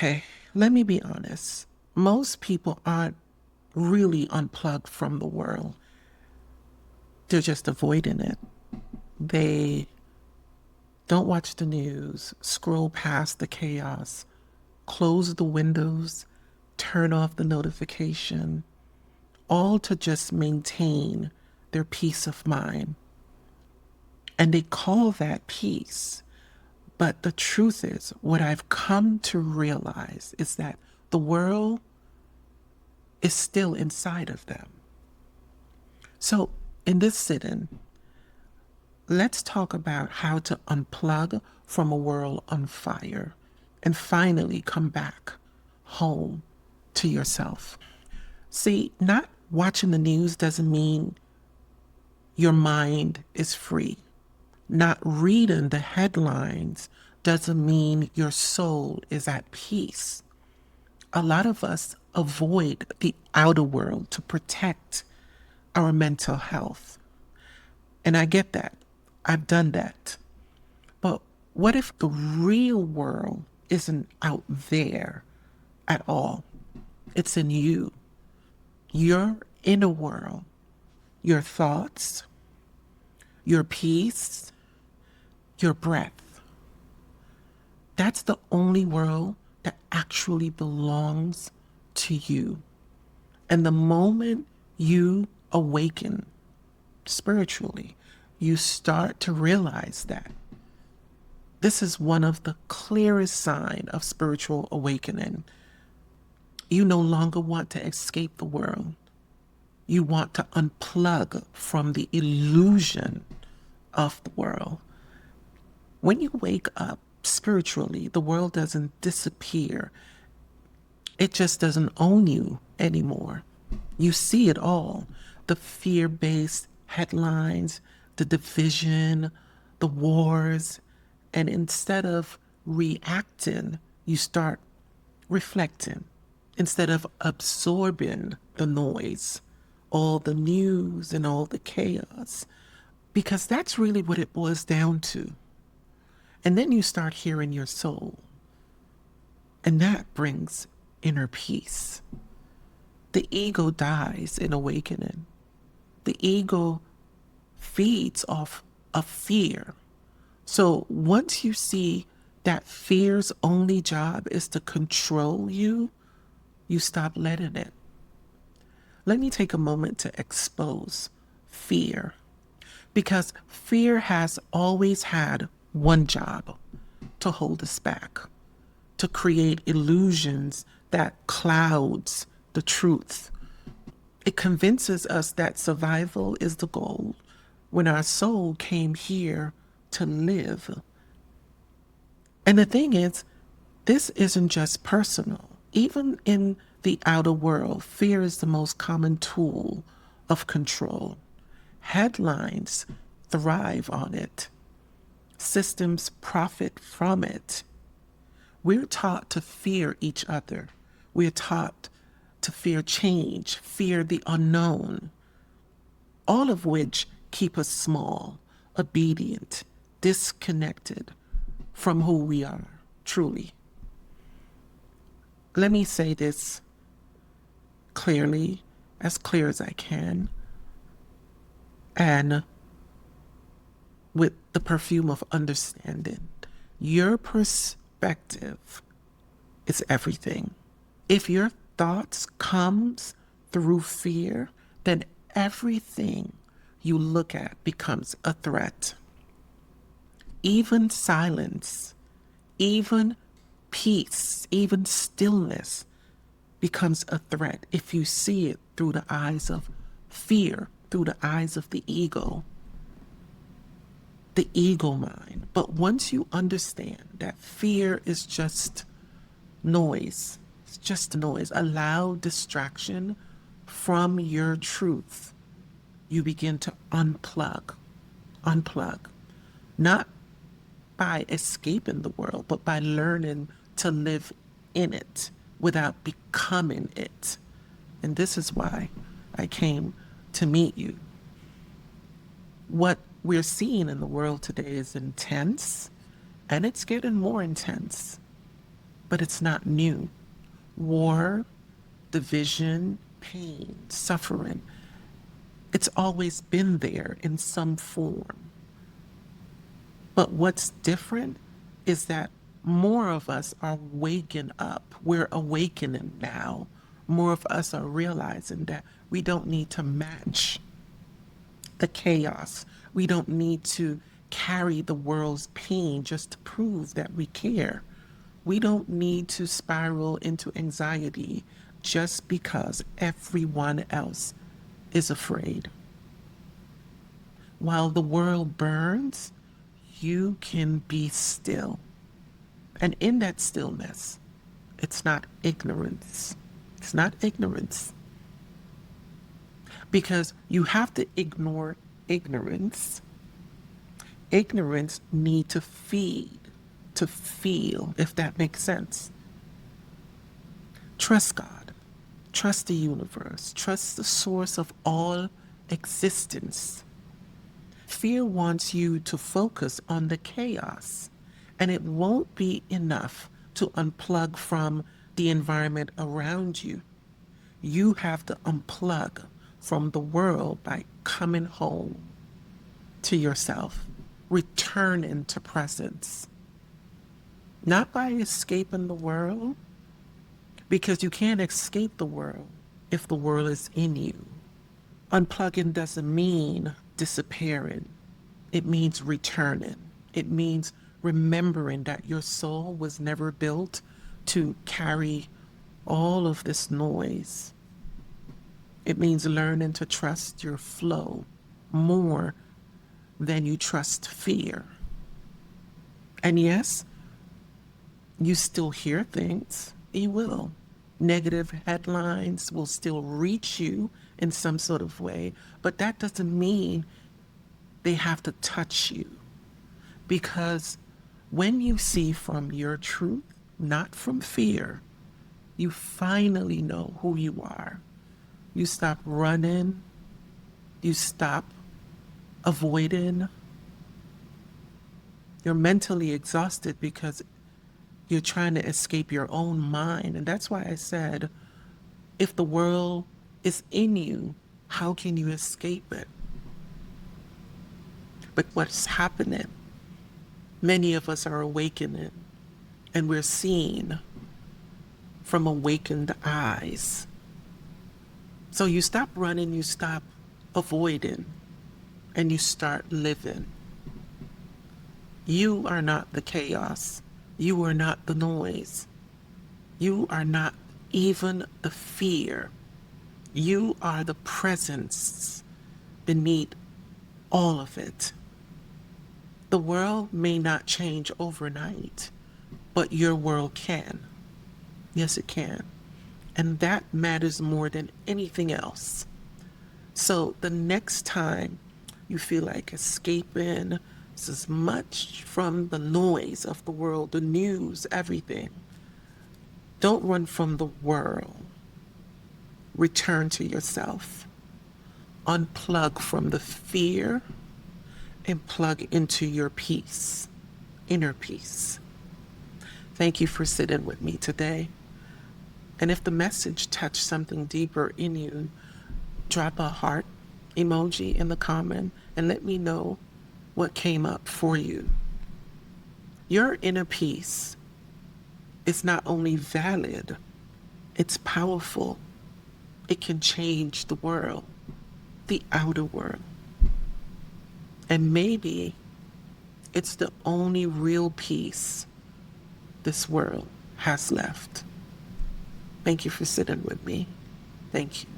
Okay, let me be honest. Most people aren't really unplugged from the world. They're just avoiding it. They don't watch the news, scroll past the chaos, close the windows, turn off the notification, all to just maintain their peace of mind. And they call that peace. But the truth is, what I've come to realize is that the world is still inside of them. So, in this sit-in, let's talk about how to unplug from a world on fire and finally come back home to yourself. See, not watching the news doesn't mean your mind is free. Not reading the headlines doesn't mean your soul is at peace. A lot of us avoid the outer world to protect our mental health. And I get that. I've done that. But what if the real world isn't out there at all? It's in you, your inner world, your thoughts, your peace, your breath. That's the only world that actually belongs to you. And the moment you awaken spiritually, you start to realize that this is one of the clearest signs of spiritual awakening. You no longer want to escape the world. You want to unplug from the illusion of the world. When you wake up spiritually, the world doesn't disappear. It just doesn't own you anymore. You see it all. The fear-based headlines, the division, the wars. And instead of reacting, you start reflecting. Instead of absorbing the noise, all the news and all the chaos. Because that's really what it boils down to. And then you start hearing your soul. And that brings inner peace. The ego dies in awakening. The ego feeds off of fear. So once you see that fear's only job is to control you, you stop letting it. Let me take a moment to expose fear. Because fear has always had one job: to hold us back, to create illusions that clouds the truth. It convinces us that survival is the goal when our soul came here to live. And the thing is, this isn't just personal. Even in the outer world, fear is the most common tool of control. Headlines thrive on it. Systems profit from it. We're taught to fear each other. We're taught to fear change, fear the unknown, all of which keep us small, obedient, disconnected from who we are, truly. Let me say this clearly, as clear as I can, and with the perfume of understanding. Your perspective is everything. If your thoughts comes through fear, then everything you look at becomes a threat. Even silence, even peace, even stillness becomes a threat if you see it through the eyes of fear, through the eyes of the ego mind. But once you understand that fear is just noise, it's just noise, allow distraction from your truth, you begin to unplug, not by escaping the world, but by learning to live in it without becoming it. And this is why I came to meet you. What we're seeing in the world today is intense, and it's getting more intense. but it's not new. War, division, pain, suffering, it's always been there in some form. But what's different is that more of us are waking up. We're awakening now. More of us are realizing that we don't need to match the chaos. We don't need to carry the world's pain just to prove that we care. We don't need to spiral into anxiety just because everyone else is afraid. While the world burns, you can be still. And in that stillness, it's not ignorance. It's not ignorance. Because you have to ignore ignorance. Ignorance need to feed, to feel, if that makes sense. Trust God. Trust the universe. Trust the source of all existence. Fear wants you to focus on the chaos, and it won't be enough to unplug from the environment around you. You have to unplug from the world by coming home to yourself, returning to presence. Not by escaping the world, because you can't escape the world if the world is in you. Unplugging doesn't mean disappearing. It means returning. It means remembering that your soul was never built to carry all of this noise. It means learning to trust your flow more than you trust fear. And yes, you still hear things. You will. Negative headlines will still reach you in some sort of way, but that doesn't mean they have to touch you. Because when you see from your truth, not from fear, you finally know who you are. You stop running, you stop avoiding. You're mentally exhausted because you're trying to escape your own mind. And that's why I said, if the world is in you, how can you escape it? But what's happening? Many of us are awakening, and we're seeing from awakened eyes. So you stop running, you stop avoiding, and you start living. You are not the chaos. You are not the noise. You are not even the fear. You are the presence beneath all of it. The world may not change overnight, but your world can. Yes, it can. And that matters more than anything else. So the next time you feel like escaping as much from the noise of the world, the news, everything, don't run from the world. Return to yourself. Unplug from the fear and plug into your peace, inner peace. Thank you for sitting with me today. And if the message touched something deeper in you, drop a heart emoji in the comment and let me know what came up for you. Your inner peace is not only valid, it's powerful. It can change the world, the outer world. And maybe it's the only real peace this world has left. Thank you for sitting with me. Thank you.